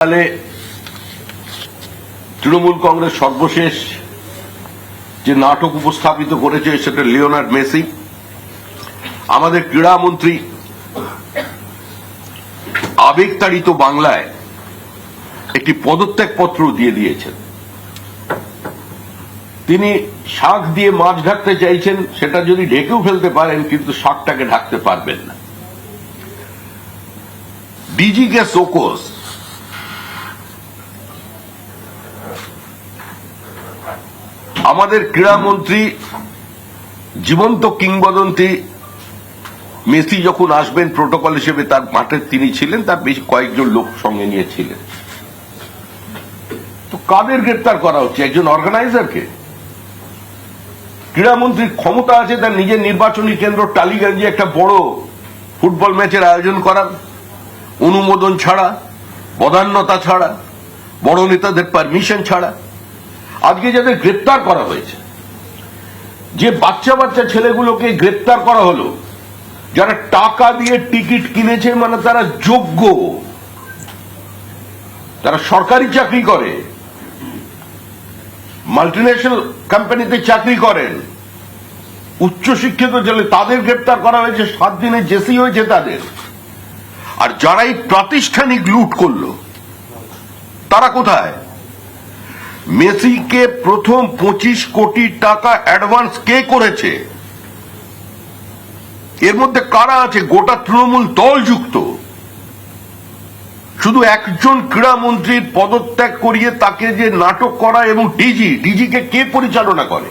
সালে তৃণমূল কংগ্রেস সর্বশেষ যে নাটক উপস্থাপিত করেছে সেটা লিওনার্ড মেসি। আমাদের ক্রীড়ামন্ত্রী আবেগতাড়িত বাংলায় একটি পদত্যাগপত্র দিয়ে দিয়েছেন। তিনি শাক দিয়ে মাছ ঢাকতে চাইছেন, সেটা যদি ঢেকেও ফেলতে পারেন কিন্তু শাকটাকে ঢাকতে পারবেন না। ডিজি কে শোকস, আমাদের ক্রীড়ামন্ত্রী জীবন্ত কিংবদন্তি মেসি যখন আসবেন প্রোটোকল হিসেবে তার মাঠে তিনি ছিলেন, তার বেশ কয়েকজন লোক সঙ্গে নিয়েছিলেন। তো কাদের গ্রেপ্তার করা হচ্ছে? একজন অর্গানাইজারকে। ক্রীড়ামন্ত্রীর ক্ষমতা আছে তার নিজের নির্বাচনী কেন্দ্র টালিগঞ্জে একটা বড় ফুটবল ম্যাচের আয়োজন করার, অনুমোদন ছাড়া, বদান্যতা ছাড়া, বড় নেতাদের পারমিশন ছাড়া। আজকে যাদের গ্রেপ্তার করা হয়েছে, যে বাচ্চা বাচ্চা ছেলেগুলোকে গ্রেপ্তার করা হলো, যারা টাকা দিয়ে টিকিট কিনেছে, মানে তারা যোগ্য, তারা সরকারি চাকরি করে, মাল্টিন্যাশনাল কোম্পানিতে চাকরি করেন, উচ্চশিক্ষিত ছেলে, তাদের গ্রেপ্তার করা হয়েছে। 7 দিনের জেসি হয়েছে তাদের। আর যারা এই প্রাতিষ্ঠানিক লুট করলো তারা কোথায়? মেসিকে প্রথম 25 কোটি টাকা অ্যাডভান্স কে করেছে? এর মধ্যে কারা আছে? গোটা তৃণমূল দল যুক্ত। শুধু একজন ক্রীড়ামন্ত্রীর পদত্যাগ করিয়ে তাকে যে নাটক করা, এবং ডিজিকে কে পরিচালনা করে?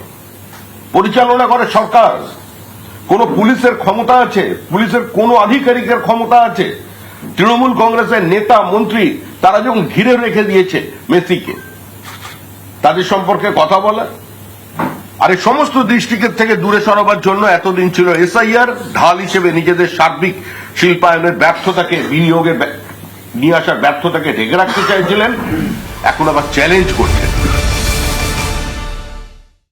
পরিচালনা করে সরকার। কোন পুলিশের ক্ষমতা আছে? পুলিশের কোন আধিকারিকের ক্ষমতা আছে? তৃণমূল কংগ্রেসের নেতা মন্ত্রী তারা যখন ঘিরে রেখে দিয়েছে মেসিকে, তাদের সম্পর্কে কথা বলা। আর এই সমস্ত দৃষ্টিকের থেকে দূরে সরাবার জন্য এতদিন ছিল এসআইআর, ঢাল হিসেবে নিজেদের সার্বিক শিল্পায়নের ব্যর্থতাকে, বিনিয়োগে নিয়ে আসার ব্যর্থতাকে ঢেকে রাখতে চাইছিলেন। এখন আবার চ্যালেঞ্জ করছেন।